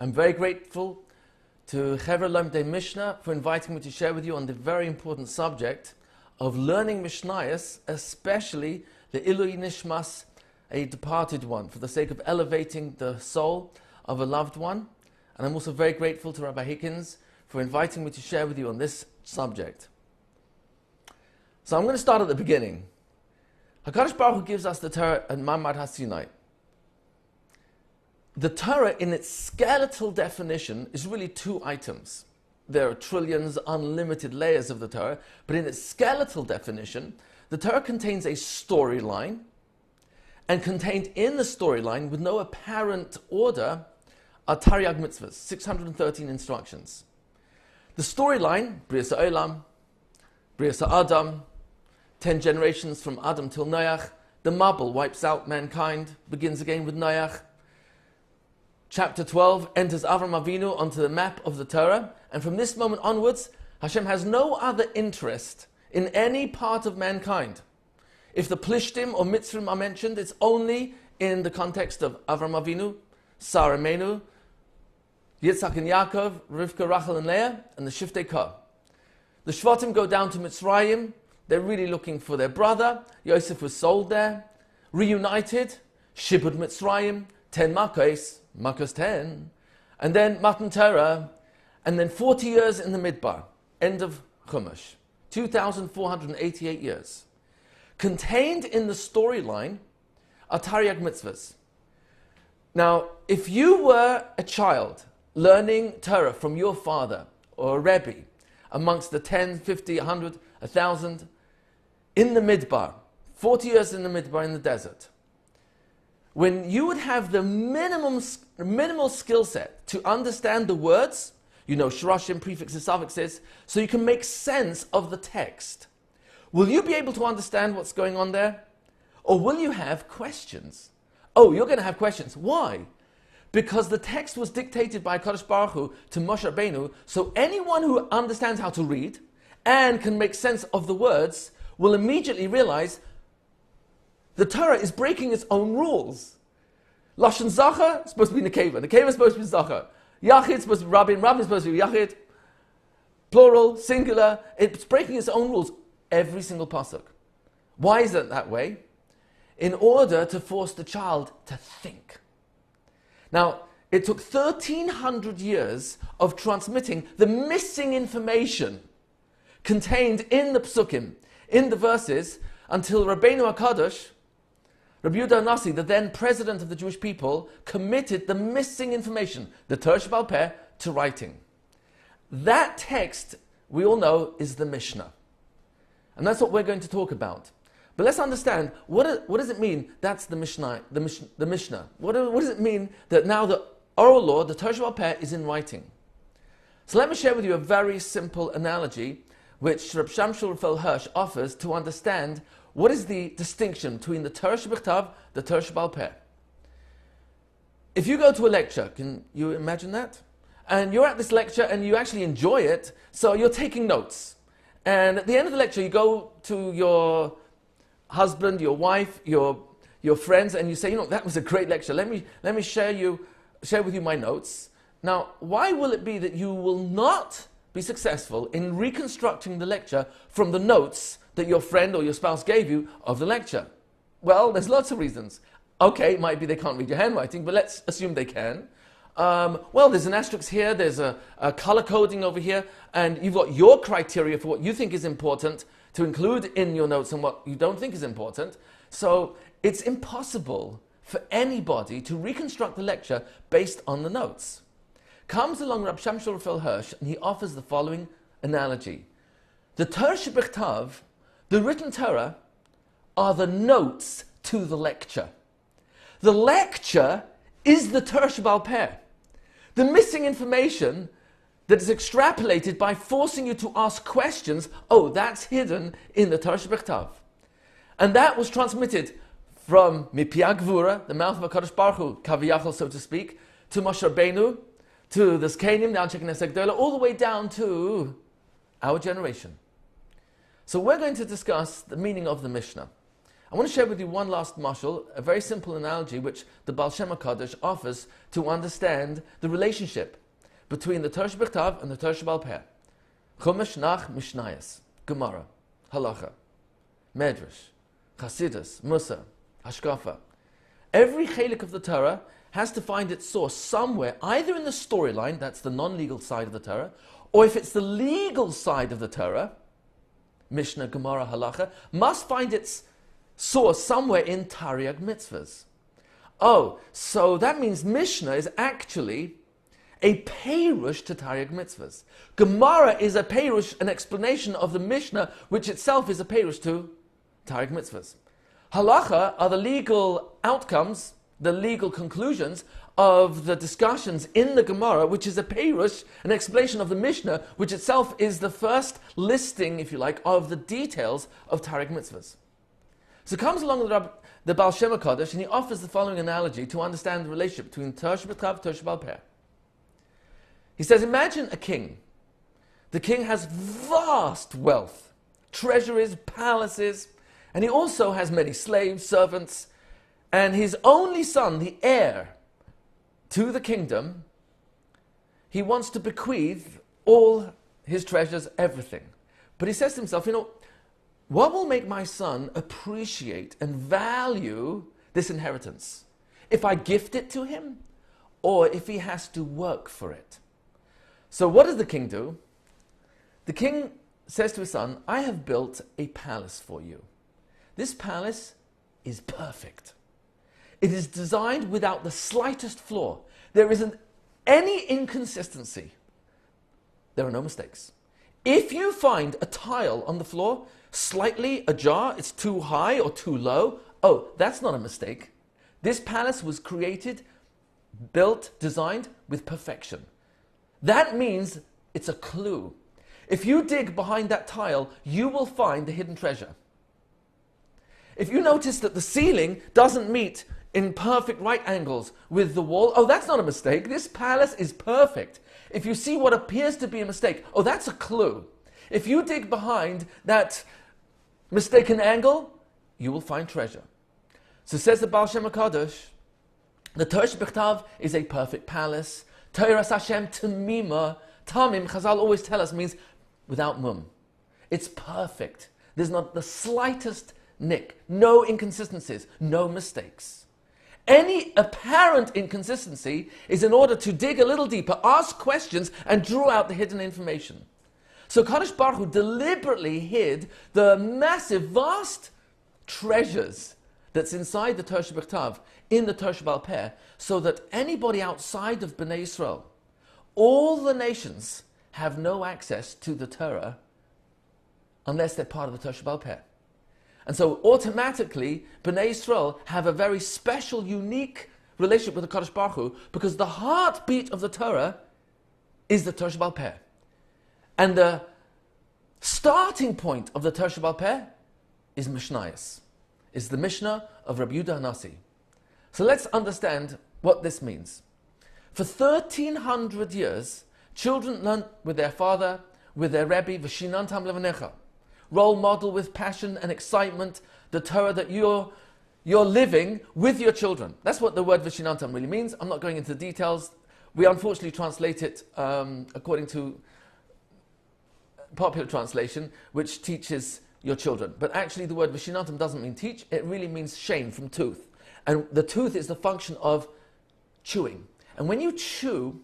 I'm very grateful to Chevra Lomdei Mishnah for inviting me to share with you on the very important subject of learning Mishnayos, especially the Ilui Nishmas, a departed one, for the sake of elevating the soul of a loved one. And I'm also very grateful to Rabbi Hickens for inviting me to share with you on this subject. So I'm going to start at the beginning. HaKadosh Baruch Hu gives us the Torah at Mamad HaSinai. The Torah, in its skeletal definition, is really two items. There are trillions, unlimited layers of the Torah, but in its skeletal definition, the Torah contains a storyline, and contained in the storyline, with no apparent order, are Taryag mitzvahs, 613 instructions. The storyline, Brias HaOlam, Brias HaAdam, 10 generations from Adam till Noach, the Mabul wipes out mankind, begins again with Noach. Chapter 12 enters Avram Avinu onto the map of the Torah, and from this moment onwards, Hashem has no other interest in any part of mankind. If the Plishtim or Mitzrim are mentioned, it's only in the context of Avram Avinu, Sarah Menu, Yitzhak and Yaakov, Rivka, Rachel and Leah, and the Shiftei Kah. The Shvatim go down to Mitzrayim. They're really looking for their brother. Yosef was sold there, reunited, Shibud Mitzrayim, 10 Makos 10, and then Matan Torah, and then 40 years in the Midbar, end of Chumash, 2,488 years. Contained in the storyline are Taryag mitzvahs. Now, if you were a child learning Torah from your father, or a Rabbi, amongst the 10, 50, 100, 1,000, in the Midbar, 40 years in the Midbar in the desert, when you would have the minimal skill set to understand the words, you know, shorashim, prefixes, suffixes, so you can make sense of the text, will you be able to understand what's going on there? Or will you have questions? Oh, you're going to have questions. Why? Because the text was dictated by HaKadosh Baruch Hu to Moshe Rabbeinu, so anyone who understands how to read and can make sense of the words will immediately realize the Torah is breaking its own rules. Lashon Zachar is supposed to be Nekeva. Nekeva is supposed to be Zachar. Yachid is supposed to be Rabbi. Rabbi is supposed to be Yachid. Plural, singular. It's breaking its own rules. Every single pasuk. Why is it that way? In order to force the child to think. Now, it took 1,300 years of transmitting the missing information contained in the psukim, in the verses, until Rabbeinu HaKadosh, Rabbi Yehuda Nasi, the then president of the Jewish people, committed the missing information, the Torah Sheba'al Peh, to writing. That text, we all know, is the Mishnah. And that's what we're going to talk about. But let's understand, what does it mean that's the Mishnah? The Mishnah. What does it mean that now the oral law, the Torah Sheba'al Peh, is in writing? So let me share with you a very simple analogy which Reb Shamshul Raphael Hirsch offers to understand what is the distinction between the Torah Shebechtav, the Torah Sheba'al Peh. If you go to a lecture, can you imagine that? And you're at this lecture and you actually enjoy it, so you're taking notes. And at the end of the lecture, you go to your husband, your wife, your friends, and you say, you know, that was a great lecture. Let me share with you my notes. Now, why will it be that you will not be successful in reconstructing the lecture from the notes that your friend or your spouse gave you of the lecture? Well, there's lots of reasons. Okay, it might be they can't read your handwriting, but let's assume they can. Well, there's an asterisk here, there's a color coding over here, and you've got your criteria for what you think is important to include in your notes and what you don't think is important. So it's impossible for anybody to reconstruct the lecture based on the notes. Comes along Rab Shamshul Raphael Hirsch, and he offers the following analogy. The Torah Shebechtav, the written Torah, are the notes to the lecture. The lecture is the Torah Sheba'al Peh. The missing information that is extrapolated by forcing you to ask questions, oh, that's hidden in the Torah Shebechtav. And that was transmitted from Mipi Gvura, the mouth of HaKadosh Baruch Hu, Kaviyachol, so to speak, to Moshe Rabbeinu, to the Zkenim, the Anshe Knesset Gdola, all the way down to our generation. So we're going to discuss the meaning of the Mishnah. I want to share with you one last mashal, a very simple analogy which the Baal Shem HaKadosh offers to understand the relationship between the Torah Shebechtav and the Torah Sheba'al Peh. Chumash, Nach, Mishnayos, Gemara, Halacha, Medrash, Chasidus, Musa, Hashkafa. Every chelik of the Torah has to find its source somewhere, either in the storyline, that's the non-legal side of the Torah, or if it's the legal side of the Torah, Mishnah, Gemara, Halacha, must find its source somewhere in Tariag mitzvahs. Oh, so that means Mishnah is actually a perush to Tariag mitzvahs. Gemara is a perush, an explanation of the Mishnah, which itself is a perush to Tariag mitzvahs. Halacha are the legal outcomes, the legal conclusions of the discussions in the Gemara, which is a perush, an explanation of the Mishnah, which itself is the first listing, if you like, of the details of Tariag mitzvahs. So comes along the Baal Shem HaKadosh, and he offers the following analogy to understand the relationship between Torah Shebechtav and Torah Sheba'al Peh. He says, imagine a king. The king has vast wealth, treasuries, palaces, and he also has many slaves, servants, and his only son, the heir to the kingdom, he wants to bequeath all his treasures, everything. But he says to himself, what will make my son appreciate and value this inheritance? If I gift it to him, or if he has to work for it? So what does the king do? The king says to his son, I have built a palace for you. This palace is perfect. It is designed without the slightest flaw. There isn't any inconsistency. There are no mistakes. If you find a tile on the floor, slightly ajar, it's too high or too low, oh, that's not a mistake. This palace was created, built, designed with perfection. That means it's a clue. If you dig behind that tile, you will find the hidden treasure. If you notice that the ceiling doesn't meet in perfect right angles with the wall, oh, that's not a mistake. This palace is perfect. If you see what appears to be a mistake, oh, that's a clue. If you dig behind that mistaken angle, you will find treasure. So says the Baal Shem HaKadosh, the Torah Shebechtav is a perfect palace. Torah Hashem Tamima, Tamim, Chazal always tell us, means without mum. It's perfect. There's not the slightest nick, no inconsistencies, no mistakes. Any apparent inconsistency is in order to dig a little deeper, ask questions, and draw out the hidden information. So Kadosh Baruch Hu deliberately hid the massive, vast treasures that's inside the Torah Shebechtav in the Torah Sheba'al Peh, so that anybody outside of Bnei Yisrael, all the nations, have no access to the Torah unless they're part of the Torah Sheba'al Peh. And so automatically, Bnei Yisrael have a very special, unique relationship with the Kadosh Baruch Hu, because the heartbeat of the Torah is the Torah Sheba'al Peh. And the starting point of the Torah Sheba'al Peh is Mishnayos, is the Mishnah of Rabbi Yehuda Hanasi. So let's understand what this means. For 1,300 years, children learned with their father, with their Rabbi, V'shinantam levanecha, role model with passion and excitement, the Torah that you're living with your children. That's what the word V'shinantam really means. I'm not going into the details. We unfortunately translate it according to popular translation, which teaches your children. But actually the word V'shinantam doesn't mean teach, it really means shame, from tooth. And the tooth is the function of chewing. And when you chew,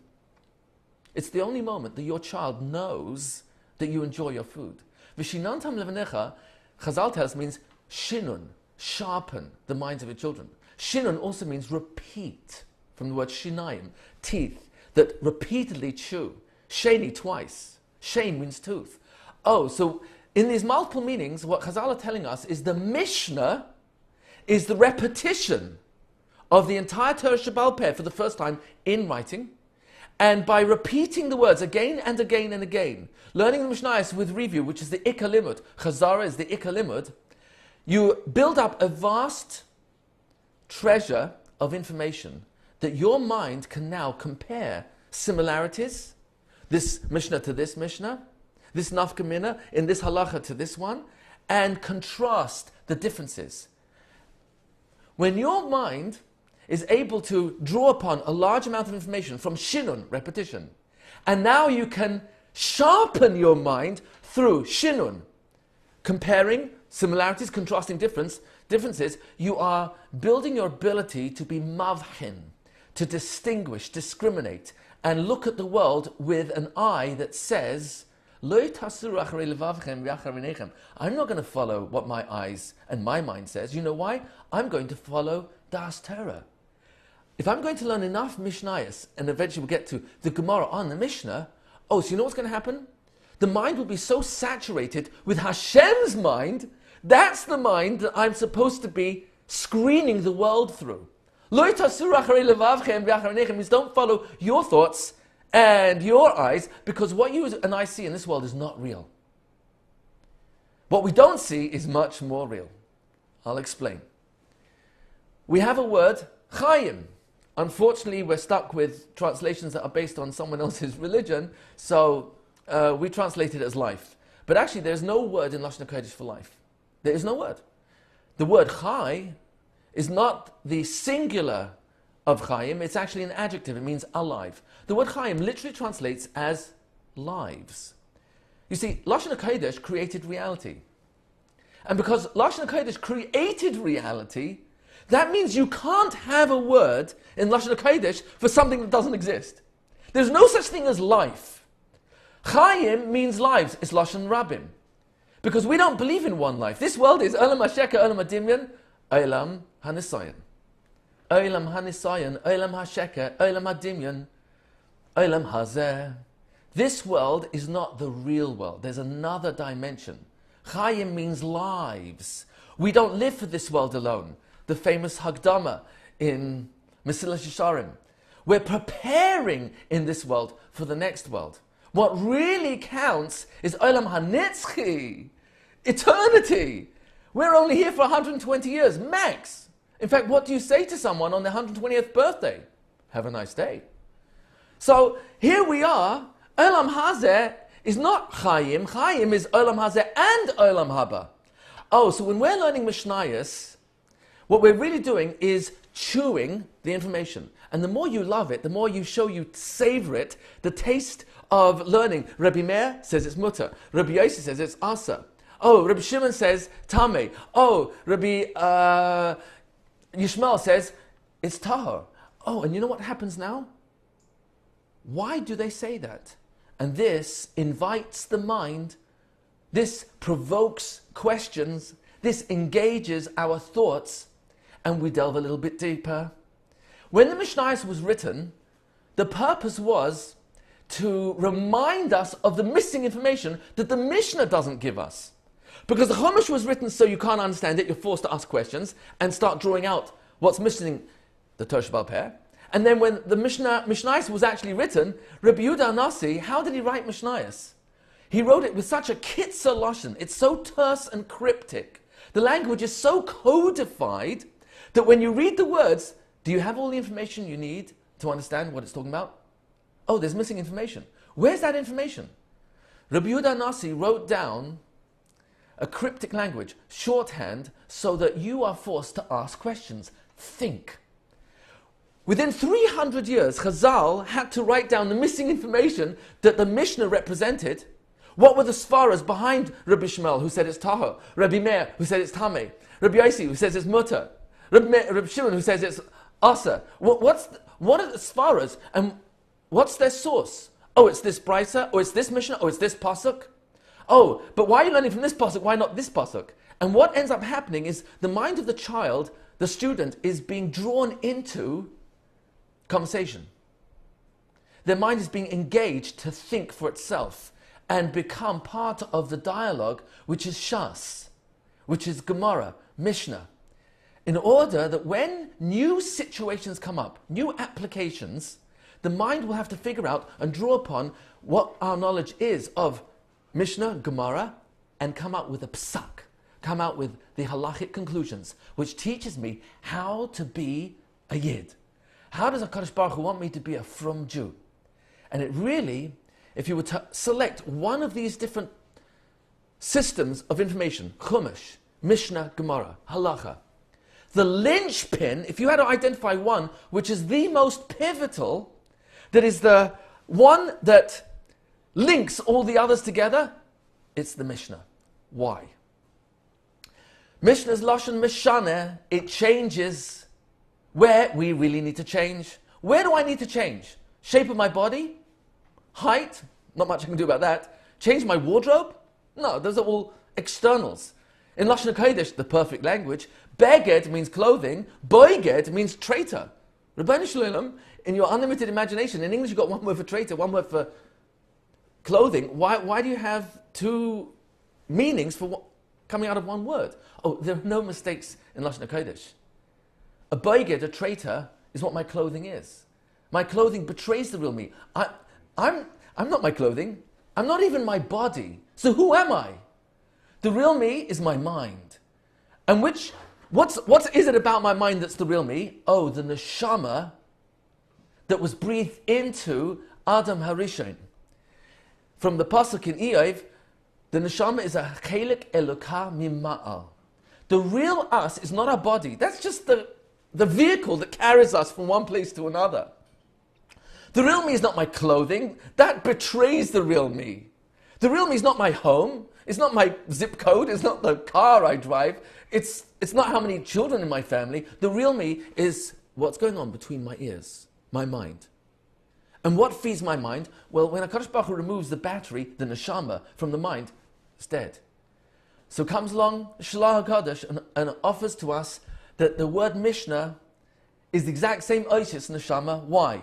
it's the only moment that your child knows that you enjoy your food. V'shinantam levanecha, Chazal tells, means shinun, sharpen the minds of your children. Shinun also means repeat, from the word shinayim, teeth, that repeatedly chew. Sheni, twice. Shein means tooth. Oh, so in these multiple meanings, what Chazal are telling us is the Mishnah is the repetition of the entire Torah Sheba'al Peh for the first time in writing. And by repeating the words again and again and again, learning the Mishnayos with review, which is the Ikar Limud, Chazara is the Ikar Limud, you build up a vast treasure of information that your mind can now compare similarities, this Mishnah to this Mishnah, this Nafka Mina in this halacha to this one, and contrast the differences. When your mind is able to draw upon a large amount of information from shinun, repetition, and now you can sharpen your mind through shinun, comparing similarities, contrasting differences, you are building your ability to be mavhin, to distinguish, discriminate, and look at the world with an eye that says, I'm not going to follow what my eyes and my mind says. You know why? I'm going to follow Das Torah. If I'm going to learn enough Mishnayos, and eventually we'll get to the Gemara on the Mishnah, so you know what's going to happen? The mind will be so saturated with Hashem's mind, that's the mind that I'm supposed to be screening the world through. Means don't follow your thoughts and your eyes, because what you and I see in this world is not real. What we don't see is much more real. I'll explain. We have a word, Chaim. Unfortunately, we're stuck with translations that are based on someone else's religion, so we translate it as life. But actually, there's no word in Lashon HaKodesh for life. There is no word. The word Chai is not the singular of Chaim, it's actually an adjective, it means alive. The word Chaim literally translates as lives. You see, Lashon HaKodesh created reality. And because Lashon HaKodesh created reality, that means you can't have a word in Lashon HaKodesh for something that doesn't exist. There's no such thing as life. Chaim means lives, it's Lashon Rabbim. Because we don't believe in one life. This world is Olam HaSheker, Olam HaDimyan, Olam HaNisayan. Olam HaNisayan, Olam HaSheker, Olam HaDimyan, Olam HaZeh. This world is not the real world. There's another dimension. Chaim means lives. We don't live for this world alone. The famous Hagdama in Mesilas Yesharim. We're preparing in this world for the next world. What really counts is Olam HaNitzchi, eternity. We're only here for 120 years, max. In fact, what do you say to someone on their 120th birthday? Have a nice day. So here we are. Olam Hazeh is not Chaim. Chaim is Olam Hazeh and Olam Haba. So when we're learning Mishnayos, what we're really doing is chewing the information. And the more you love it, the more you savor it, the taste of learning. Rabbi Meir says it's mutter. Rabbi Yossi says it's asa. Rabbi Shimon says tameh. Rabbi Yishmael says it's tahor. And you know what happens now? Why do they say that? And this invites the mind, this provokes questions, this engages our thoughts, and we delve a little bit deeper. When the Mishnayos was written, the purpose was to remind us of the missing information that the Mishnah doesn't give us. Because the Chumash was written so you can't understand it, you're forced to ask questions and start drawing out what's missing, the Torah Sheba'al Peh. And then when the Mishnayos was actually written, Rabbi Yehuda Nasi, how did he write Mishnayos? He wrote it with such a kitzur lashon. It's so terse and cryptic. The language is so codified that when you read the words, do you have all the information you need to understand what it's talking about? There's missing information. Where's that information? Rabbi Yehuda Nasi wrote down a cryptic language, shorthand, so that you are forced to ask questions. Think. Within 300 years, Chazal had to write down the missing information that the Mishnah represented. What were the svaras behind Rabbi Shmuel, who said it's tahor? Rabbi Meir, who said it's tameh? Rabbi Yossi, who says it's mutter? Rabbi Shimon, who says it's asa? What are the svaras, and what's their source? It's this brisa, or it's this Mishnah, or it's this pasuk. But why are you learning from this pasuk? Why not this pasuk? And what ends up happening is the mind of the child, the student, is being drawn into conversation. Their mind is being engaged to think for itself and become part of the dialogue, which is Shas, which is Gemara, Mishnah, in order that when new situations come up, new applications, the mind will have to figure out and draw upon what our knowledge is of Mishnah, Gemara, and come out with a psak, come out with the halachic conclusions, which teaches me how to be a yid. How does HaKadosh Baruch Hu want me to be a frum Jew? And it really, if you were to select one of these different systems of information, Chumash, Mishnah, Gemara, Halacha, the linchpin, if you had to identify one, which is the most pivotal, that is the one that links all the others together, it's the Mishnah. Why? Mishnah's Lashon Mishaneh, it changes where we really need to change. Where do I need to change? Shape of my body? Height? Not much I can do about that. Change my wardrobe? No, those are all externals. In Lashon HaKodesh, the perfect language, beged means clothing, boiged means traitor. Rabbi Shalom, in your unlimited imagination, in English you've got one word for traitor, one word for clothing. Why do you have two meanings for coming out of one word? Oh, there are no mistakes in Lashon HaKodesh. A boiged, a traitor, is what my clothing is. My clothing betrays the real me. I'm not my clothing. I'm not even my body. So who am I? The real me is my mind. And what is it about my mind that's the real me? Oh, the neshama that was breathed into Adam Harishon. From the pasuk in Eov, the neshama is a chelik eloka mima'al. The real us is not our body. That's just the vehicle that carries us from one place to another. The real me is not my clothing. That betrays the real me. The real me is not my home. It's not my zip code. It's not the car I drive. It's not how many children in my family. The real me is what's going on between my ears, my mind. And what feeds my mind? Well, when HaKadosh Baruch Hu removes the battery, the neshama, from the mind, it's dead. So comes along Shalach HaKadosh and offers to us that the word Mishnah is the exact same oisis neshama. Why?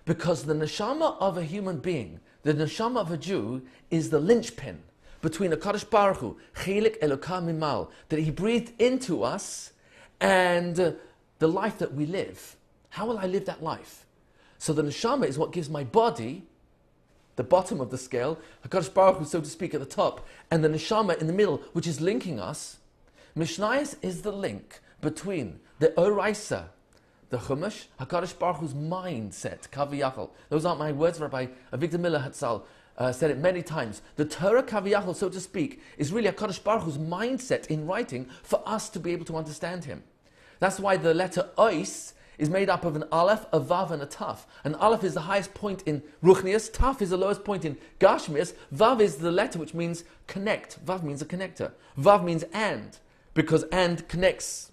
Because the neshama of a human being, the neshama of a Jew, is the linchpin between HaKadosh Baruch Hu, chelik eloka mimal, that He breathed into us, and the life that we live. How will I live that life? So the neshama is what gives my body, the bottom of the scale, HaKadosh Baruch Hu, so to speak, at the top, and the neshama in the middle, which is linking us. Mishnayos is the link between the Oraisa, the Chumash, HaKadosh Baruch Hu's mindset, Kaviyachal. Those aren't my words. Rabbi Avigdor Miller Hatzal said it many times. The Torah Kaviyachal, so to speak, is really HaKadosh Baruch Hu's mindset in writing for us to be able to understand Him. That's why the letter Ois is made up of an Aleph, a Vav, and a Taf. An Aleph is the highest point in Ruchnius, Taf is the lowest point in Gashmius, Vav is the letter which means connect. Vav means a connector. Vav means and, because and connects,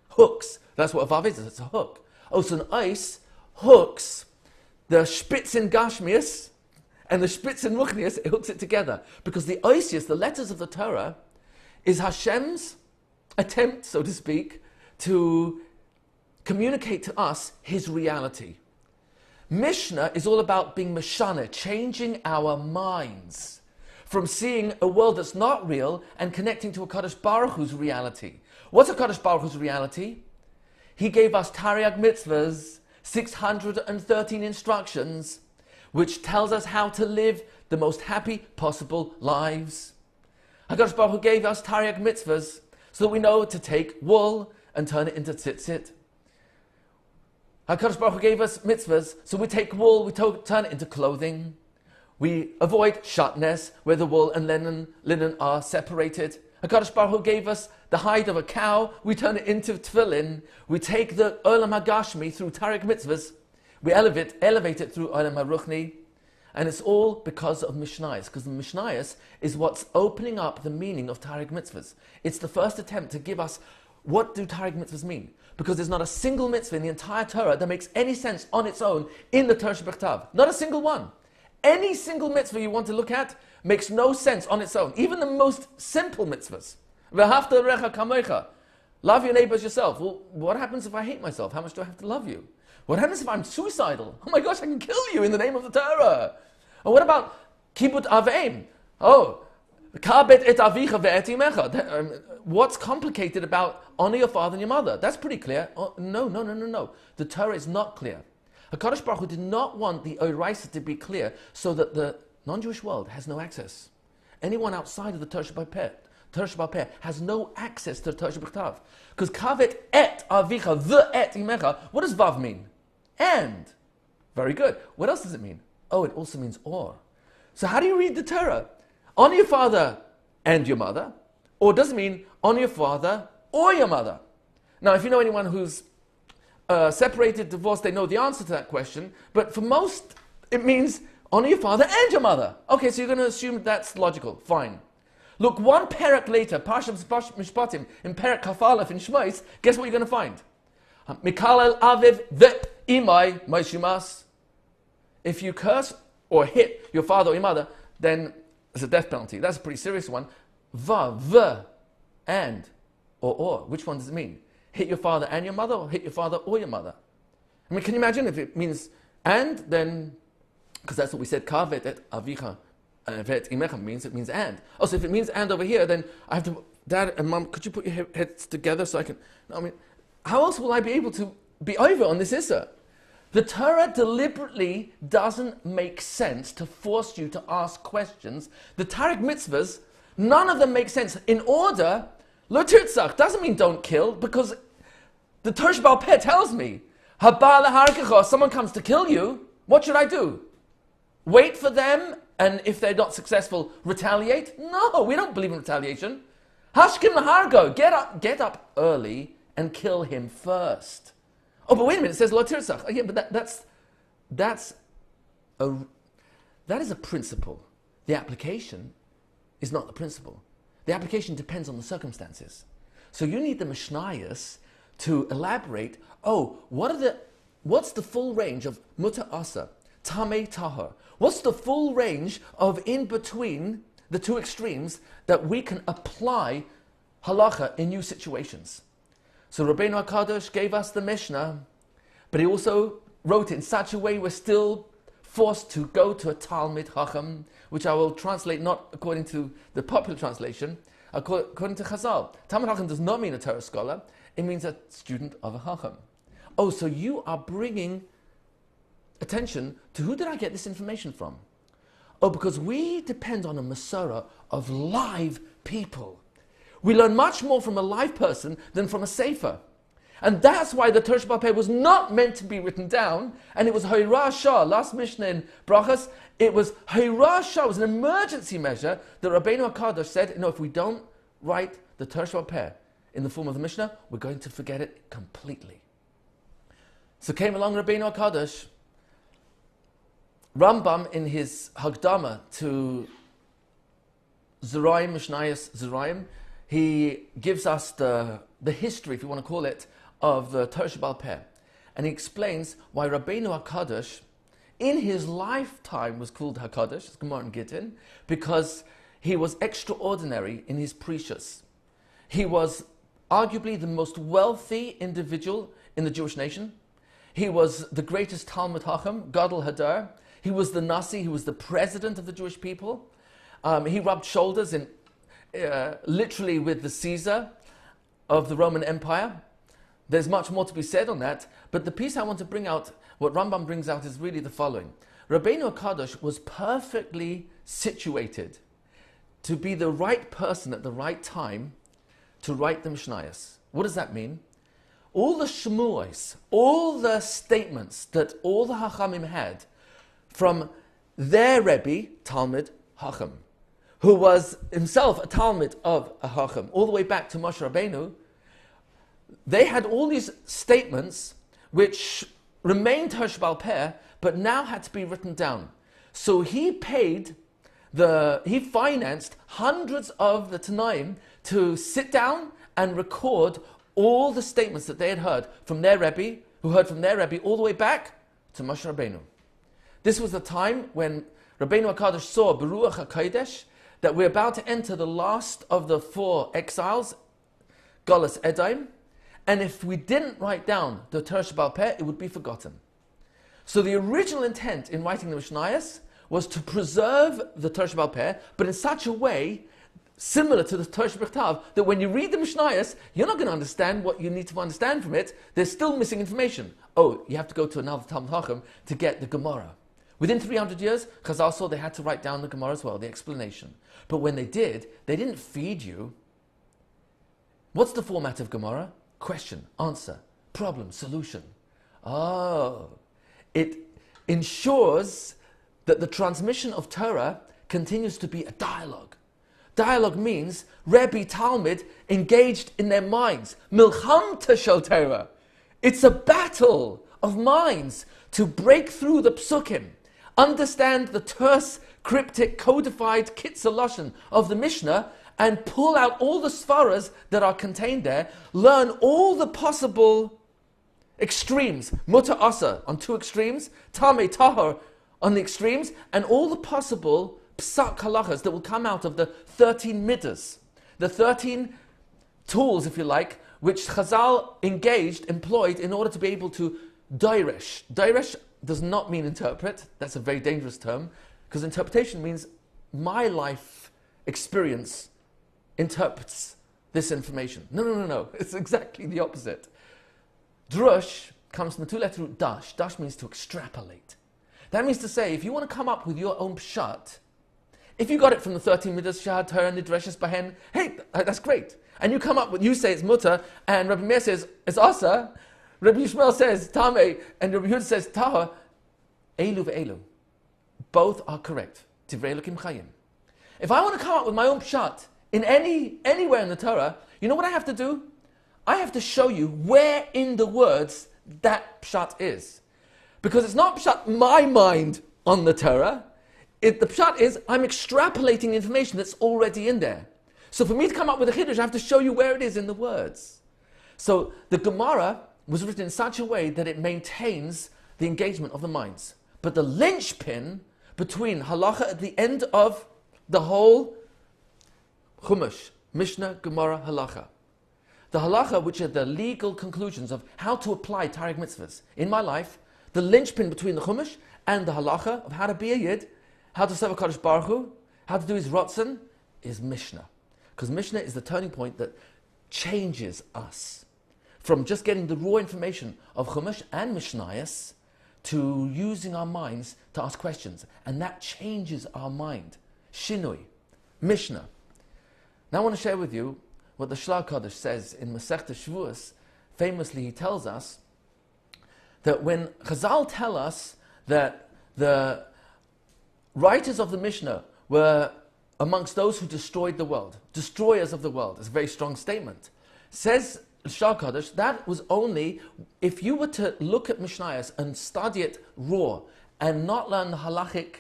hooks. That's what a Vav is, it's a hook. Oh, so an ice hooks the spitz in Gashmius and the spitz in Ruchnius, it hooks it together. Because the oisius, the letters of the Torah, is Hashem's attempt, so to speak, to communicate to us His reality. Mishnah is all about being Mishaneh, changing our minds from seeing a world that's not real and connecting to a HaKadosh Baruch Hu's reality. What's a HaKadosh Baruch Hu's reality? He gave us Tariag Mitzvahs, 613 instructions, which tells us how to live the most happy possible lives. HaKadosh Baruch Hu gave us Tariag Mitzvahs so that we know to take wool and turn it into tzitzit. HaKadosh Baruch Hu gave us mitzvahs so we take wool, we turn it into clothing. We avoid shatnez, where the wool and linen are separated. HaKadosh Baruch Hu gave us the hide of a cow, we turn it into tefillin. We take the Olam HaGashmi through Tariq Mitzvahs, we elevate it through Olam HaRuchni, and it's all because of Mishnayos, because the Mishnayos is what's opening up the meaning of Tariq Mitzvahs. It's the first attempt to give us what do Tariq Mitzvahs mean, because there's not a single mitzvah in the entire Torah that makes any sense on its own in the Torah Shebechtav. Not a single one. Any single mitzvah you want to look at makes no sense on its own. Even the most simple mitzvahs. V'ahavta recha kamecha. Love your neighbor as yourself. Well, what happens if I hate myself? How much do I have to love you? What happens if I'm suicidal? Oh my gosh, I can kill you in the name of the Torah. And what about kibbut aveim? Oh, kabet et avicha ve'et imecha. What's complicated about honor your father and your mother? That's pretty clear. Oh, no. The Torah is not clear. HaKadosh Baruch Hu did not want the Oraisa to be clear so that the non-Jewish world has no access. Anyone outside of the Torah Sheba'al Peh has no access to the Torah Shebechtav. Because kavet et avicha, the et imecha, what does Vav mean? And. Very good. What else does it mean? Oh, it also means or. So how do you read the Torah? Honor your father and your mother. Or does it mean honor your father or your mother? Now, if you know anyone who's separated, divorced, they know the answer to that question. But for most, it means honor your father and your mother. Okay, so you're going to assume that's logical. Fine. Look, one parak later, Parshat Mishpatim, in Parak Kafalef in Shmos, guess what you're going to find? Mikalel aviv ve'imai maishimas. If you curse or hit your father or your mother, then it's a death penalty. That's a pretty serious one. And, or. Which one does it mean? Hit your father and your mother, or hit your father or your mother? I mean, can you imagine if it means and, then, because that's what we said, kavet et avicha vet imecha means, it means and. Oh, so if it means and over here, then I have to, Dad and Mom, could you put your heads together so I can, I mean, how else will I be able to be over on this issa? The Torah deliberately doesn't make sense to force you to ask questions. The Tariq mitzvahs, none of them make sense. In order, lo tirtzach doesn't mean don't kill, because the Torah Sheba'al Peh tells me, haba leharkecha, someone comes to kill you, what should I do? Wait for them, and if they're not successful, retaliate? No, we don't believe in retaliation. Hashkim lehargo, get up early and kill him first. Oh, but wait a minute, it says lo tirtzach. Yeah, but that is a principle. The application is not the principle. The application depends on the circumstances. So you need the Mishnayos to elaborate, what's the full range of muta asa, tamei tahor? What's the full range of in between the two extremes that we can apply halacha in new situations? So Rabbeinu HaKadosh gave us the Mishnah, but he also wrote it in such a way we're still forced to go to a Talmid Chacham, which I will translate not according to the popular translation, according to Chazal. Talmid Chacham does not mean a Torah scholar, it means a student of a Chacham. Oh, so you are bringing attention to who did I get this information from? Oh, because we depend on a Masorah of live people. We learn much more from a live person than from a sefer. And that's why the Torah Sheba'al Peh was not meant to be written down, and it was Hoirah Shah, last Mishnah in Brachas, it was Hoirah Shah, it was an emergency measure that Rabbeinu HaKadosh said, if we don't write the Torah Sheba'al Peh in the form of the Mishnah, we're going to forget it completely. So came along Rabbeinu HaKadosh, Rambam in his Hagdama to Zeraim, Mishnayos Zeraim, he gives us the history, if you want to call it, of the Torah Sheba'al Peh. And he explains why Rabbeinu HaKadosh, in his lifetime, was called HaKadosh, it's Gemara in Gittin, because he was extraordinary in his precious. He was arguably the most wealthy individual in the Jewish nation. He was the greatest Talmid Chacham, Gadol Hadar. He was the Nasi, he was the president of the Jewish people. He rubbed shoulders literally with the Caesar of the Roman Empire. There's much more to be said on that, but the piece I want to bring out, what Rambam brings out, is really the following. Rabbeinu HaKadosh was perfectly situated to be the right person at the right time to write the Mishnayos. What does that mean? All the Shmuos, all the statements that all the Hachamim had from their Rebbe, Talmid Chacham, who was himself a Talmid of a Chacham, all the way back to Moshe Rabbeinu, they had all these statements which remained Torah Sheba'al Peh, but now had to be written down. So he financed hundreds of the Tanaim to sit down and record all the statements that they had heard from their Rebbe, who heard from their Rebbe all the way back to Moshe Rabbeinu. This was the time when Rabbeinu HaKadosh saw Beruach HaKodesh, that we're about to enter the last of the 4 exiles, Galus Edom, and if we didn't write down the Torah Sheba'al Peh, it would be forgotten. So the original intent in writing the Mishnayos was to preserve the Torah Sheba'al Peh, but in such a way, similar to the Torah Shebechtav, that when you read the Mishnayos, you're not going to understand what you need to understand from it. There's still missing information. Oh, you have to go to another Talmud Chacham to get the Gemara. Within 300 years, Chazal saw they had to write down the Gemara as well, the explanation. But when they did, they didn't feed you. What's the format of Gemara? Question, answer, problem, solution. Oh, it ensures that the transmission of Torah continues to be a dialogue. Dialogue means Rabbi Talmud engaged in their minds. Milchamta shel Torah. It's a battle of minds to break through the psukim, understand the terse, cryptic, codified kitzur lashon of the Mishnah, and pull out all the svaras that are contained there, learn all the possible extremes, mutter asa on two extremes, tamei tahor on the extremes, and all the possible psak halachas that will come out of the 13 midas, the 13 tools, if you like, which Chazal employed in order to be able to dairesh. Dairesh does not mean interpret. That's a very dangerous term, because interpretation means my life experience interprets this information. No. It's exactly the opposite. Drush comes from the two letter root dash. Dash means to extrapolate. That means to say, if you want to come up with your own pshat, if you got it from the 13 midas, shahad, Torah, nidreshes, bahen, hey, that's great. And you come up with, you say it's mutter, and Rabbi Meir says it's asa, Rabbi Yishmael says tamei, and Rabbi Yehuda says tahor, elu ve'elu. Both are correct. Tivrei Elokim chayim. If I want to come up with my own pshat in anywhere in the Torah, you know what I have to do? I have to show you where in the words that pshat is. Because it's not pshat my mind on the Torah. The pshat is I'm extrapolating information that's already in there. So for me to come up with a chiddush, I have to show you where it is in the words. So the Gemara was written in such a way that it maintains the engagement of the minds. But the linchpin between halacha at the end of the whole Chumash, Mishnah, Gemara, halacha. The halacha, which are the legal conclusions of how to apply Tarek mitzvahs in my life, the linchpin between the Chumash and the halacha of how to be a Yid, how to serve a Kadosh Baruch Hu, how to do his Ratzon, is Mishnah. Because Mishnah is the turning point that changes us from just getting the raw information of Chumash and Mishnayos to using our minds to ask questions. And that changes our mind. Shinui. Mishnah. Now I want to share with you what the Shlar Kodesh says in Masechta Shavuos. Famously, he tells us that when Chazal tell us that the writers of the Mishnah were amongst those who destroyed the world, destroyers of the world, it's a very strong statement. Says Shlar Kodesh, that was only if you were to look at Mishnayos and study it raw and not learn the halachic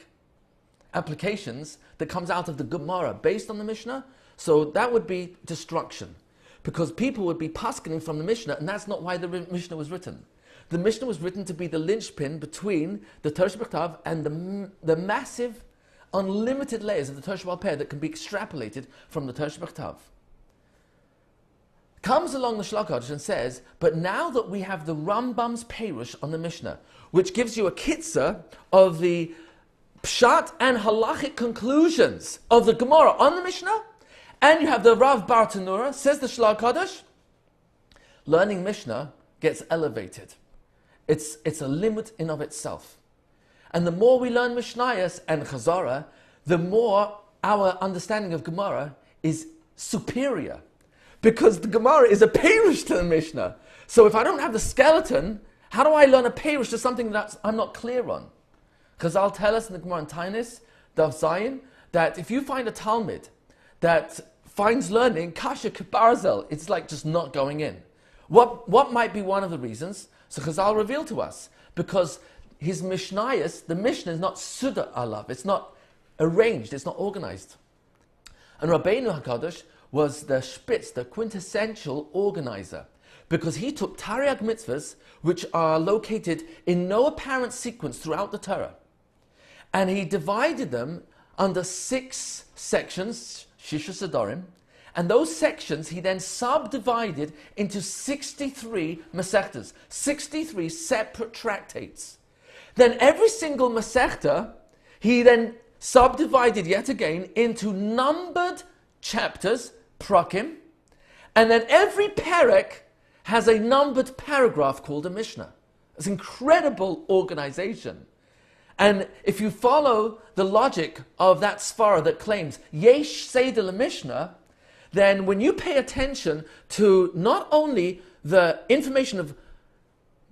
applications that comes out of the Gemara based on the Mishnah, so that would be destruction. Because people would be paskening from the Mishnah, and that's not why the Mishnah was written. The Mishnah was written to be the linchpin between the Torah Shebechtav and the massive, unlimited layers of the Torah Sheba'al Peh that can be extrapolated from the Torah Shebechtav. Comes along the Shlar Kodesh and says, but now that we have the Rambam's Perush on the Mishnah, which gives you a kitzur of the pshat and halachic conclusions of the Gemara on the Mishnah, and you have the Rav Bar Tanura, says the Shlar Kodesh, learning Mishnah gets elevated. It's a limit in of itself. And the more we learn Mishnayos and Chazara, the more our understanding of Gemara is superior. Because the Gemara is a Perush to the Mishnah. So if I don't have the skeleton, how do I learn a Perush to something that I'm not clear on? Chazal tell us in the Gemara in Tainis, Dav Zayin, that if you find a Talmud that finds learning, kasha k'barzel, it's like just not going in. What might be one of the reasons? So Chazal revealed to us, because his Mishnayos, the Mishnah is not Suda alav, it's not arranged, it's not organized. And Rabbeinu HaKadosh was the spitz, the quintessential organizer, because he took Tariag mitzvahs, which are located in no apparent sequence throughout the Torah, and he divided them under 6 sections, Shisha Sedorim, and those sections he then subdivided into 63 Masechtas, 63 separate tractates. Then every single Masechta, he then subdivided yet again into numbered chapters, prakim, and then every perek has a numbered paragraph called a Mishnah. It's incredible organization. And if you follow the logic of that svara that claims Yesh Seder LeMishnah, then when you pay attention to not only the information of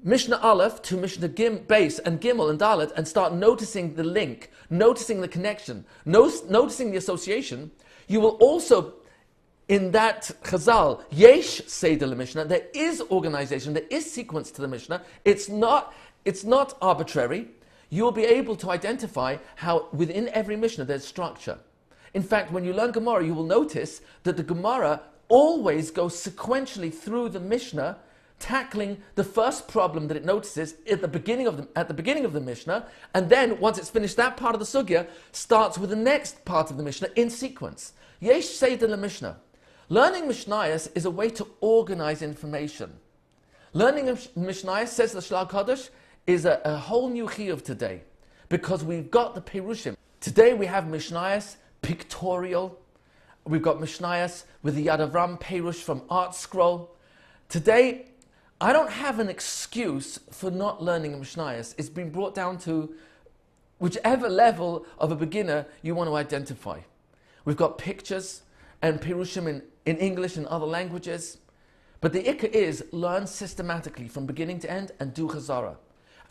Mishnah Aleph to Mishnah Base and Gimel and Dalet and start noticing the link, noticing the connection, noticing the association, You will also, in that Chazal, Yesh Seder Mishnah, there is organization, there is sequence to the Mishnah. It's not arbitrary. You'll be able to identify how within every Mishnah there's structure. In fact, when you learn Gemara, you will notice that the Gemara always goes sequentially through the Mishnah, tackling the first problem that it notices at the beginning of the Mishnah, and then once it's finished that part of the sugya, starts with the next part of the Mishnah in sequence. Yesh Seder Mishnah. Learning Mishnayos is a way to organize information. Learning Mishnayos, says the Shlach Kodesh, is a whole new chiyuv today, because we've got the Perushim. Today we have Mishnayos pictorial. We've got Mishnayos with the Yad Avram Perush from Art Scroll. Today, I don't have an excuse for not learning a Mishnayos. It's been brought down to whichever level of a beginner you want to identify. We've got pictures and Perushim in English and other languages. But the Ikka is learn systematically from beginning to end and do Chazara.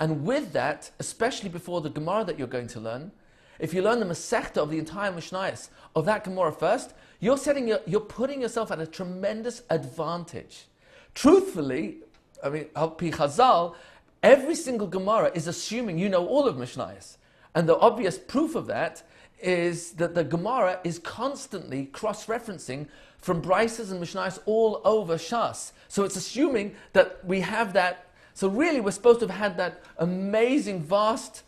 And with that, especially before the Gemara that you're going to learn, if you learn the Masechta of the entire Mishnayos of that Gemara first, you're putting yourself at a tremendous advantage. Truthfully, I mean, Al-Pi Chazal, every single Gemara is assuming you know all of Mishnayos. And the obvious proof of that is that the Gemara is constantly cross-referencing from Brises and Mishnayos all over Shas. So it's assuming that we have that. So really we're supposed to have had that amazing, vast,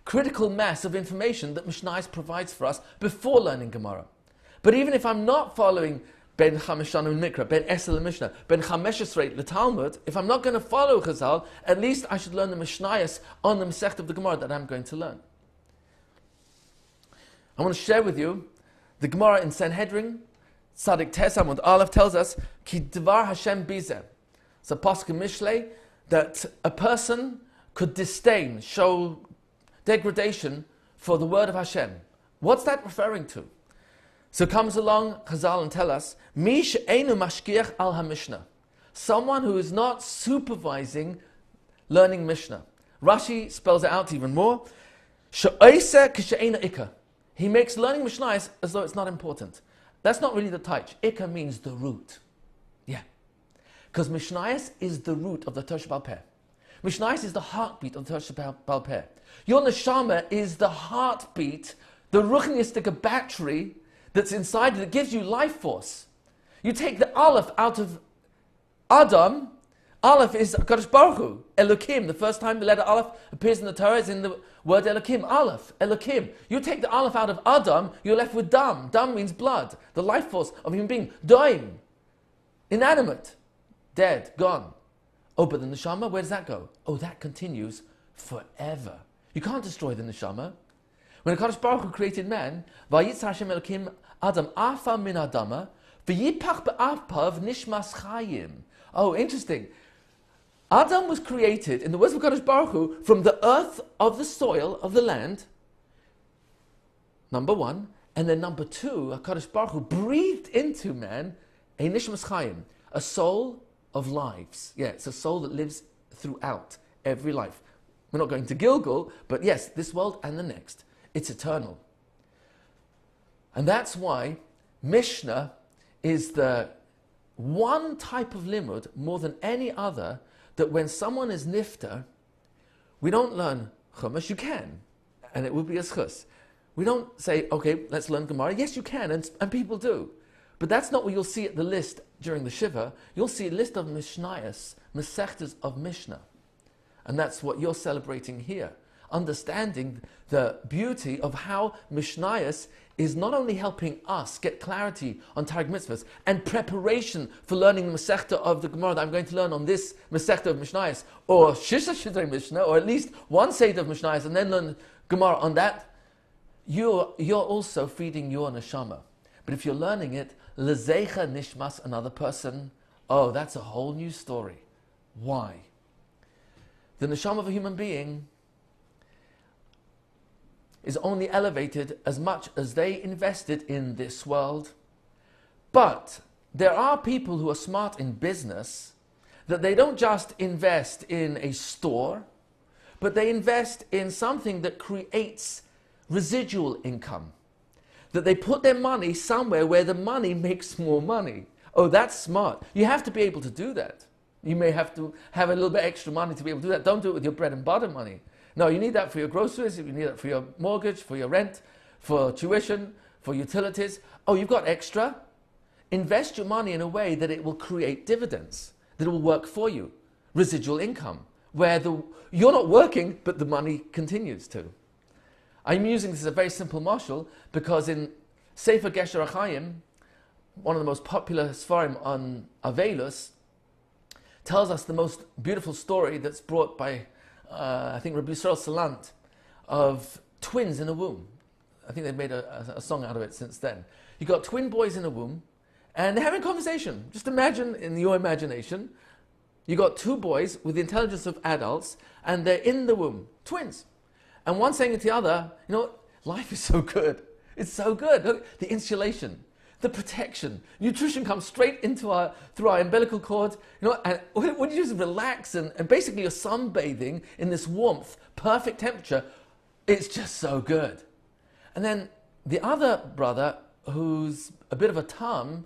critical mass of information that Mishnayos provides for us before learning Gemara. But even if I'm not following Ben Chameshanu Mikra, Ben Esel Mishnah, Ben Chameshesrei the Talmud, if I'm not going to follow Chazal, at least I should learn the Mishnayos on the Masechta of the Gemara that I'm going to learn. I want to share with you the Gemara in Sanhedrin, Tzadik Tes Amud Aleph tells us, Ki Dvar Hashem Bizeh. It's a pasuk in Mishlei that a person could disdain, show degradation for the word of Hashem. What's that referring to? So comes along Chazal and tell us, Mi she'enu mashkiach al ha-mishnah. Someone who is not supervising learning Mishnah. Rashi spells it out even more. She'oiseh k'she'ena ikka. He makes learning Mishnayos as though it's not important. That's not really the taich. Ikka means the root. Yeah. Because Mishnayos is the root of the Torah Sheba'al Peh. Mishnayos is the heartbeat of the Torah Sheba'al Peh. Your neshama is the heartbeat, the ruchnistic battery that's inside that gives you life force. You take the Aleph out of Adam. Aleph is Kadosh Baruch Hu, Elokim. The first time the letter Aleph appears in the Torah is in the word Elokim. Aleph, Elokim. You take the Aleph out of Adam, you're left with Dam. Dam means blood, the life force of a human being. Doim, inanimate, dead, gone. Oh, but the neshama, where does that go? Oh, that continues forever. You can't destroy the neshama. When Kadosh Baruch Hu created man, Vayitzar Hashem Elokim Adam afa min Adama, v'yipach be'apav nishmas chayim. Oh, interesting. Adam was created, in the words of Kadosh Baruch Hu, from the earth of the soil of the land, number one, and then number two, Kadosh Baruch Hu breathed into man a nishmas chayim, a soul of lives. Yeah, it's a soul that lives throughout every life. We're not going to Gilgal, but yes, this world and the next. It's eternal. And that's why Mishnah is the one type of limud more than any other that when someone is nifter, we don't learn Chumash. You can, and it will be a schus. We don't say, okay, let's learn Gemara. Yes, you can, and people do. But that's not what you'll see at the list during the Shiva. You'll see a list of Mishnayos, Masechtas of Mishnah. And that's what you're celebrating here. Understanding the beauty of how Mishnayos is not only helping us get clarity on Targum Mitzvahs and preparation for learning the Masechta of the Gemara that I'm going to learn on this Masechta of Mishnayos, or Shisha Shidrei Mishnah, or at least one Seder of Mishnayos, and then learn Gemara on that, you're also feeding your neshama. But if you're learning it, Lezecha Nishmas, another person, oh, that's a whole new story. Why? The neshama of a human being is only elevated as much as they invested in this world. But there are people who are smart in business that they don't just invest in a store, but they invest in something that creates residual income. that they put their money somewhere where the money makes more money. Oh, that's smart. You have to be able to do that. You may have to have a little bit extra money to be able to do that. Don't do it with your bread and butter money. No, you need that for your groceries, you need that for your mortgage, for your rent, for tuition, for utilities. Oh, you've got extra? Invest your money in a way that it will create dividends, that it will work for you. Residual income, where you're not working, but the money continues to. I'm using this as a very simple marshal because in Sefer Gesher HaChaim, one of the most popular Sfarim on Avelus, tells us the most beautiful story that's brought by, I think, Rabbi Yisrael Salant, of twins in a womb. I think they've made a song out of it since then. You've got twin boys in a womb, and they're having a conversation. Just imagine, in your imagination, you've got two boys with the intelligence of adults, and they're in the womb, twins. And one saying to the other, you know, life is so good. It's so good. Look, the insulation, the protection, nutrition comes straight into through our umbilical cord. You know, and when you just relax and basically you're sunbathing in this warmth, perfect temperature, it's just so good. And then the other brother, who's a bit of a tum,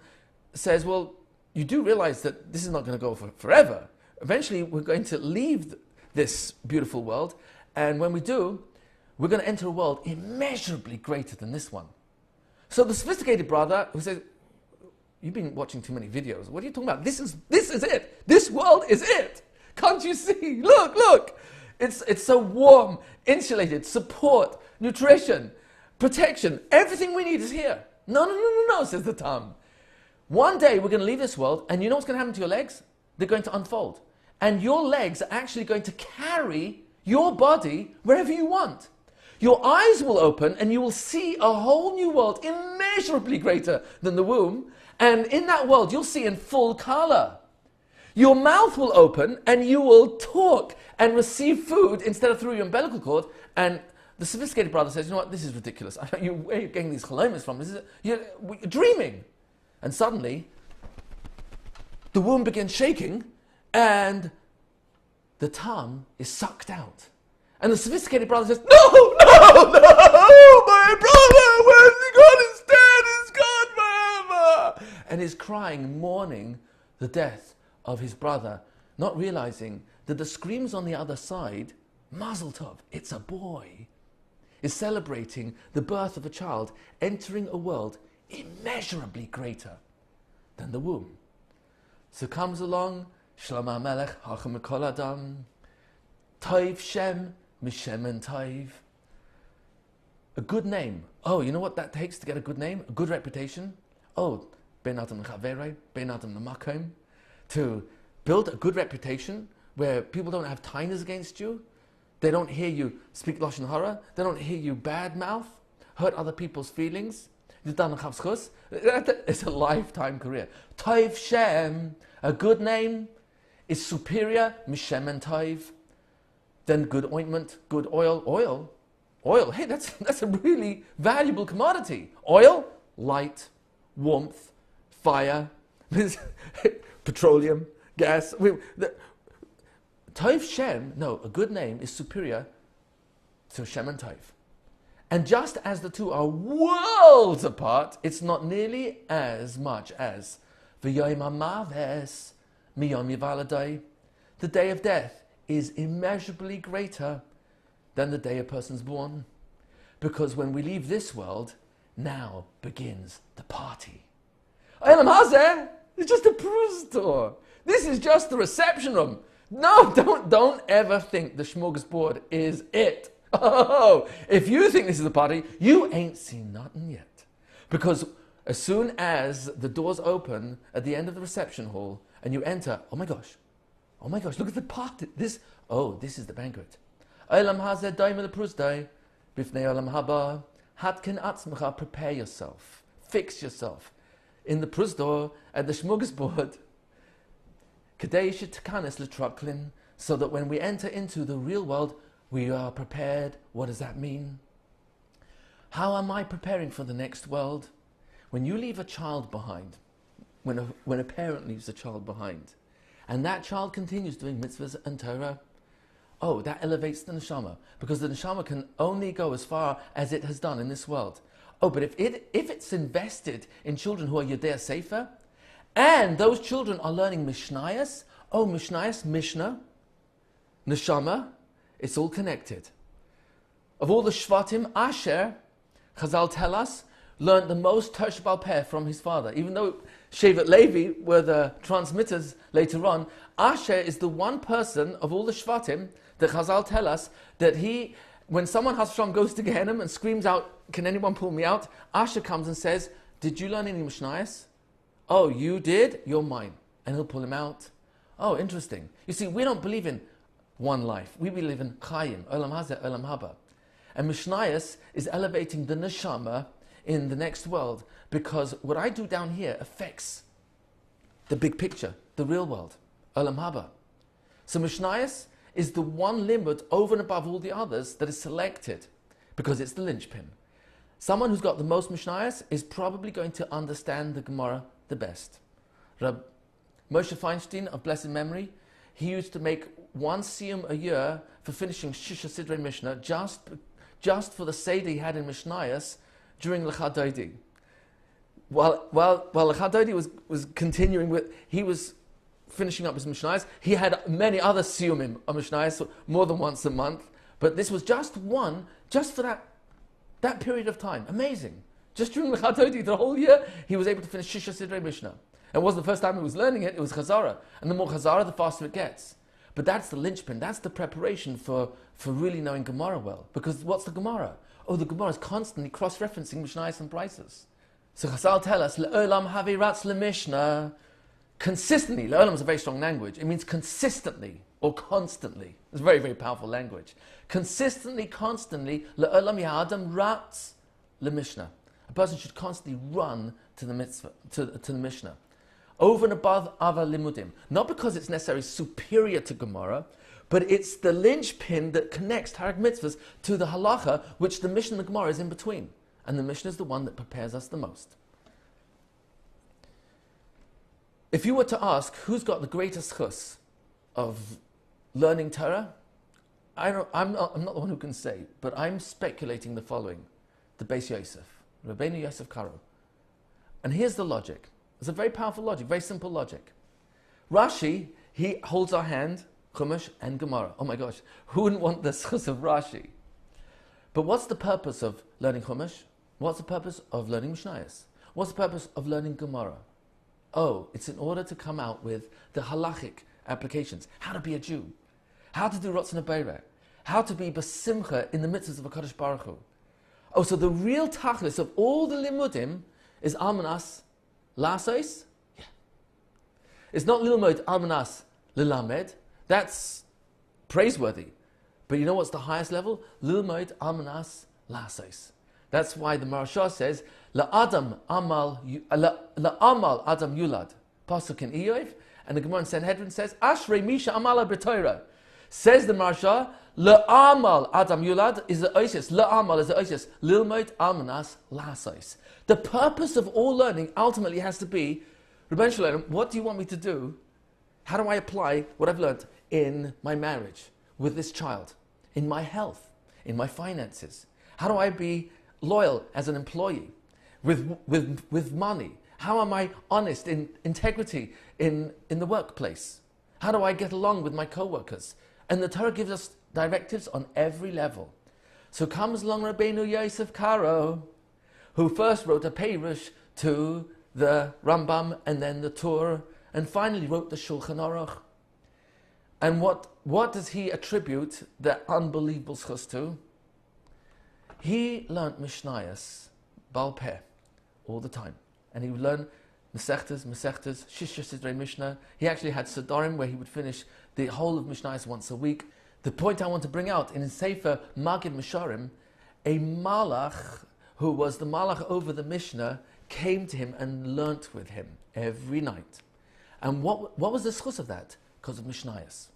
says, well, you do realize that this is not going to go for forever. Eventually, we're going to leave this beautiful world, and when we do, we're going to enter a world immeasurably greater than this one. So the sophisticated brother who says, you've been watching too many videos. What are you talking about? This is it. This world is it. Can't you see? Look. It's so warm, insulated, support, nutrition, protection. Everything we need is here. No, says the Tam. One day we're going to leave this world, and you know what's going to happen to your legs? They're going to unfold. And your legs are actually going to carry your body wherever you want. Your eyes will open, and you will see a whole new world immeasurably greater than the womb. And in that world, you'll see in full color. Your mouth will open, and you will talk and receive food instead of through your umbilical cord. And the sophisticated brother says, you know what, this is ridiculous. Where are you getting these chalomas from? You're dreaming. And suddenly, the womb begins shaking, and the tum is sucked out. And the sophisticated brother says, no, my brother, where's he gone? He's dead, he's gone forever. And is crying, mourning the death of his brother, not realizing that the screams on the other side, Mazel Tov, it's a boy, is celebrating the birth of a child entering a world immeasurably greater than the womb. So comes along Shlomo HaMelech, Hachem Mikol Adam, Toiv Shem, Mishem and Toiv. A good name. Oh, you know what that takes to get a good name? A good reputation? Oh, Ben Adam Chaverei, Ben Adam Namakom. To build a good reputation where people don't have tainas against you, they don't hear you speak Lashon Hara, they don't hear you badmouth, hurt other people's feelings. It's a lifetime career. Toiv Shem, a good name, is superior, Mishem and Toiv, then good ointment, good oil. Oil, hey, that's a really valuable commodity. Oil, light, warmth, fire, petroleum, gas. Toiv Shem, no, a good name is superior to Shem and Toiv. And just as the two are worlds apart, it's not nearly as much as V'yom ha'maves miyom yivaladai. The day of death is immeasurably greater than the day a person's born. Because when we leave this world, now begins the party. Olam hazeh is just a pruz door. This is just the reception room. No, don't ever think the smorgasbord is it. Oh, if you think this is a party, you ain't seen nothing yet. Because as soon as the doors open at the end of the reception hall and you enter, oh my gosh, look at the party. This is the banquet. Olam hazeh daim leprusdai, bifnei olam haba, hatkin atzmecha, prepare yourself, fix yourself. In the prusdor, at the smorgasbord, kadei shetkanis letraklin, so that when we enter into the real world, we are prepared. What does that mean? How am I preparing for the next world? When you leave a child behind, when a parent leaves a child behind, and that child continues doing mitzvahs and Torah, that elevates the neshama, because the neshama can only go as far as it has done in this world. Oh, but if it's invested in children who are Yodea Sefer, and those children are learning Mishnayos, Mishnayos, Mishnah, Neshama, it's all connected. Of all the Shvatim, Asher, Chazal tell us, learned the most Tersh Baal Peh from his father. Even though Shevet Levi were the transmitters later on, Asher is the one person of all the Shvatim that Chazal tell us that when someone Hashem goes to Gehenna and screams out, "Can anyone pull me out?" Asher comes and says, "Did you learn any Mishnayos?" "Oh, you did? You're mine." And he'll pull him out. Oh, interesting. You see, we don't believe in one life. We believe in Chayim, Olam Hazeh, Olam Haba. And Mishnayos is elevating the neshama in the next world, because what I do down here affects the big picture, the real world, Olam Haba. So Mishnayos is the one limit over and above all the others that is selected, because it's the linchpin. Someone who's got the most Mishnayos is probably going to understand the Gemara the best. Rabbi Moshe Feinstein of blessed memory, he used to make one siyum a year for finishing Shisha Sidrei Mishnah, just for the Seder he had in Mishnayos during L'cha Dodi. While L'cha Dodi was continuing with, he was finishing up his Mishnayos. He had many other siyumim of Mishnayos, more than once a month, but this was just one, just for that period of time. Amazing. Just during L'cha Dodi, the whole year, he was able to finish Shisha Sidrei Mishnah. It wasn't the first time he was learning it, it was Chazara. And the more Chazara, the faster it gets. But that's the linchpin, that's the preparation for really knowing Gemara well. Because what's the Gemara? Oh, the Gemara is constantly cross-referencing Mishnayos and Prices. So Chazal tell us, Le'olam havi ratz le'mishnah. Consistently, Le'olam is a very strong language. It means consistently or constantly. It's a very, very powerful language. Consistently, constantly, Le'olam ya'adam ratz le'mishnah. A person should constantly run to the mitzvah, to the Mishnah. Over and above Ava Limudim. Not because it's necessarily superior to Gemara, but it's the linchpin that connects Tarek Mitzvahs to the Halacha, which the Mishnah and the Gemara is in between. And the Mishnah is the one that prepares us the most. If you were to ask who's got the greatest chus of learning Torah, I'm not the one who can say, but I'm speculating the following. The Beis Yosef, Rabbeinu Yosef Karo. And here's the logic. It's a very powerful logic, very simple logic. Rashi, he holds our hand, Chumash and Gemara. Oh my gosh, who wouldn't want the schus of Rashi? But what's the purpose of learning Chumash? What's the purpose of learning Mishnayos? What's the purpose of learning Gemara? Oh, it's in order to come out with the halachic applications. How to be a Jew. How to do Rotzon HaBeireh. How to be Basimcha in the mitzvahs of HaKadosh Baruch Hu. Oh, so the real tachlis of all the limudim is Almanas Lasos? Yeah. It's not Lilmod Almanas Lilamed. That's praiseworthy. But you know what's the highest level? Lilmod Almanas Lasos. That's why the Marashah says, La'adam Amal Adam Yulad. Pasuk in Iyov. And the Gemara in Sanhedrin says, Ashrei Misha Amala B'Torah. Says the Marashah, La'amal Adam Yulad is the oisis. La'amal is the oisis. Lilmod Almanas Lasos. The purpose of all learning ultimately has to be, Rebbeinu Shalom, what do you want me to do? How do I apply what I've learned in my marriage, with this child, in my health, in my finances? How do I be loyal as an employee, with money? How am I honest in integrity in the workplace? How do I get along with my co-workers? And the Torah gives us directives on every level. So comes along Rabbeinu Yosef Karo, who first wrote a Perush to the Rambam and then the Torah, and finally wrote the Shulchan Aruch. And what does he attribute the unbelievable schus to? He learnt Mishnayos, Baal Peh, all the time. And he would learn Masechtas, Shisha Sidrei Mishnah. He actually had Sidorim where he would finish the whole of Mishnayos once a week. The point I want to bring out, in his Sefer Magid Misharim, a Malach who was the Malach over the Mishnah came to him and learnt with him every night. And what was the schus of that? Because of Mishnayos.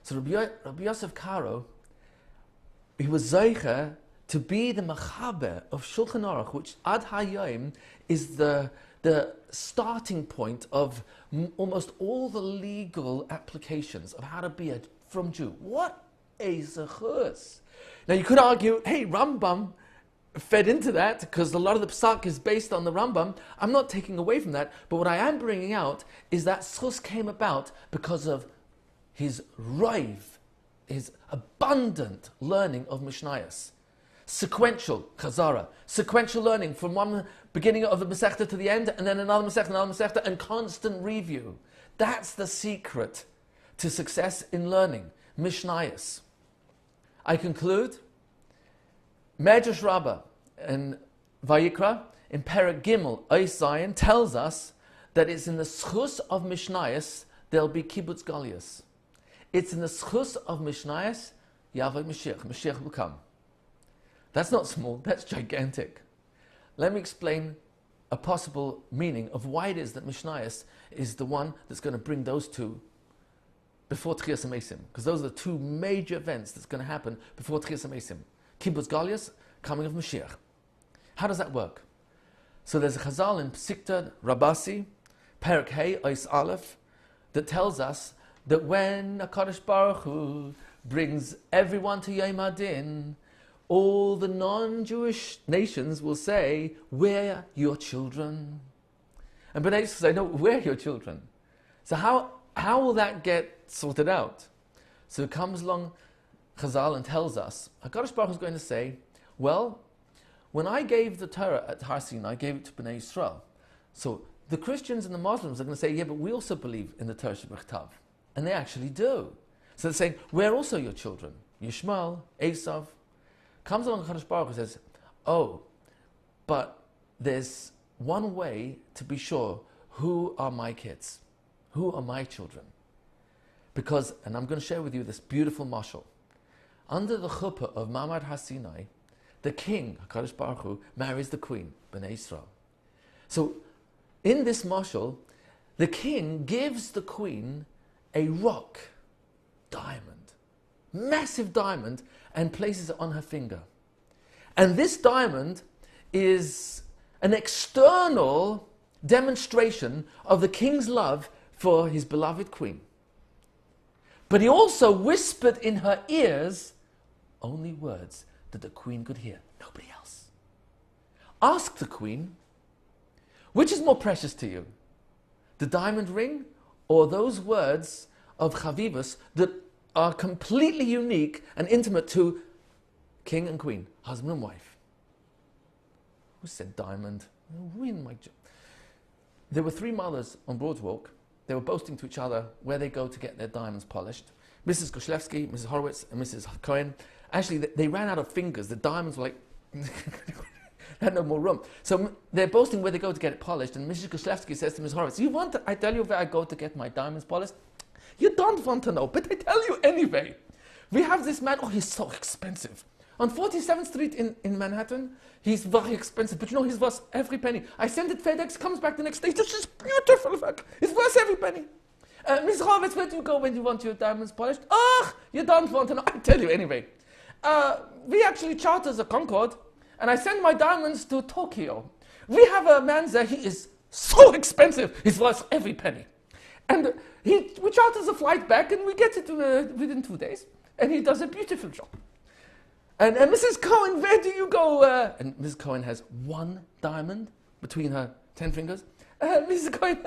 So Rabbi Yosef Karo, he was Zeicher to be the Machaber of Shulchan Aruch, which Ad Hayom is the starting point of almost all the legal applications of how to be a from Jew. What a zechus! Now you could argue, hey, Rambam fed into that because a lot of the psak is based on the Rambam. I'm not taking away from that, but what I am bringing out is that schus came about because of his raiv, his abundant learning of Mishnayos. Sequential chazara, sequential learning from one beginning of the Masechta to the end, and then another Masechta, and constant review. That's the secret to success in learning Mishnayos. I conclude. Medrash Rabbah in Vayikra, in Perek Gimel, Ois Zayin, tells us that it's in the schus of Mishnayos there'll be kibbutz galius. It's in the schus of Mishnayos Yavai Mashiach. Mashiach will come. That's not small, that's gigantic. Let me explain a possible meaning of why it is that Mishnayos is the one that's going to bring those two before Tchias HaMesim. Because those are the two major events that's going to happen before Tchias HaMesim. Kibbutz Galius, coming of Mashiach. How does that work? So there's a Chazal in Psikta Rabasi, Perek Hey, Ois Aleph, that tells us that when HaKadosh Baruch Hu brings everyone to Yom Hadin, all the non-Jewish nations will say, "We're your children." And Bnei Yisrael say, "No, we're your children." So how will that get sorted out? So it comes along Chazal and tells us, HaKadosh Baruch Hu is going to say, well, when I gave the Torah at Har Sinai, I gave it to Bnei Yisrael. So the Christians and the Muslims are going to say, yeah, but we also believe in the Torah Shebechtav. And they actually do. So they're saying, we're also your children. Yishmael, Esav. Comes along HaKadosh Baruch Hu and says, oh, but there's one way to be sure who are my kids, who are my children. Because, and I'm going to share with you this beautiful mashal. Under the chuppah of Ma'amad Har Sinai, the king, HaKadosh Baruch Hu, marries the queen, Bnei Yisrael. So, in this mashal, the king gives the queen a rock, diamond, massive diamond, and places it on her finger. And this diamond is an external demonstration of the king's love for his beloved queen. But he also whispered in her ears only words that the queen could hear, nobody else. Ask the queen, which is more precious to you? The diamond ring or those words of Chavivus that are completely unique and intimate to king and queen, husband and wife? Who said diamond? There were three mothers on Broadwalk. They were boasting to each other where they go to get their diamonds polished. Mrs. Koslewski, Mrs. Horowitz, and Mrs. Cohen. Actually, they ran out of fingers. The diamonds were like, had no more room. So they're boasting where they go to get it polished. And Mrs. Koslewski says to Mrs. Horowitz, you want to, I tell you where I go to get my diamonds polished? You don't want to know, but I tell you anyway. We have this man, oh, he's so expensive. On 47th Street in Manhattan, he's very expensive, but you know, he's worth every penny. I send it FedEx, comes back the next day, this is beautiful, it's worth every penny. Ms. Horowitz, where do you go when you want your diamonds polished? Oh, you don't want to know, I tell you anyway. We actually charter the Concorde, and I send my diamonds to Tokyo. We have a man there, he is so expensive, he's worth every penny. And we charter the flight back, and we get it within 2 days, and he does a beautiful job. And Mrs. Cohen, where do you go? And Mrs. Cohen has one diamond between her 10 fingers. Mrs. Cohen,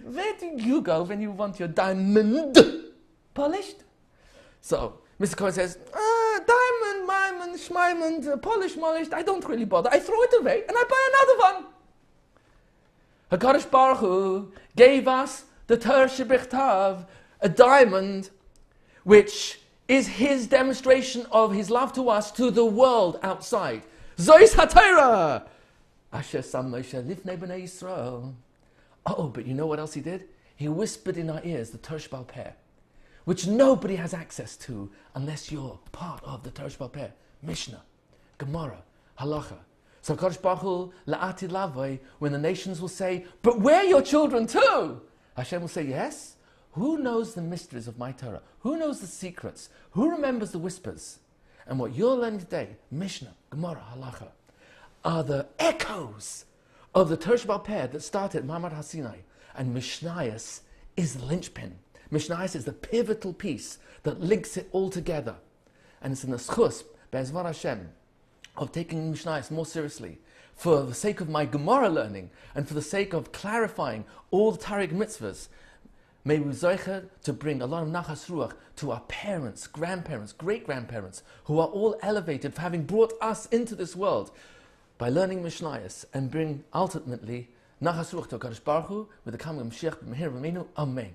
where do you go when you want your diamond polished? So Mrs. Cohen says, diamond, mimond, schmimond, polished, molished, I don't really bother. I throw it away and I buy another one. HaKadosh Baruch Hu gave us the Torah Shebechtav, a diamond which is his demonstration of his love to us to the world outside. Zois HaTorah! Asher Sam Moshe Lifnei B'nai Yisrael. Oh, but you know what else he did? He whispered in our ears the Torah Shebal Peh, which nobody has access to unless you're part of the Torah Shebal Peh. Mishnah, Gemara, Halacha. So Kadosh Baruch Hu, La'atid Lavoi, when the nations will say, but we're your children too! Hashem will say, yes? Who knows the mysteries of my Torah? Who knows the secrets? Who remembers the whispers? And what you're learning today, Mishnah, Gemara, Halacha, are the echoes of the Torah Shebal Peh that started at Ma'amad Har Sinai. And Mishnayos is the linchpin. Mishnayos is the pivotal piece that links it all together. And it's in the schus, Be'ezvar Hashem, of taking Mishnayos more seriously, for the sake of my Gemara learning, and for the sake of clarifying all the Tariq mitzvahs, may we zeicha to bring a lot of nachas ruach to our parents, grandparents, great-grandparents, who are all elevated for having brought us into this world by learning Mishnayos, and bring ultimately nachas ruach to HaKadosh Baruch Hu with the coming of Mashiach b'mehir b'meinu. Amen.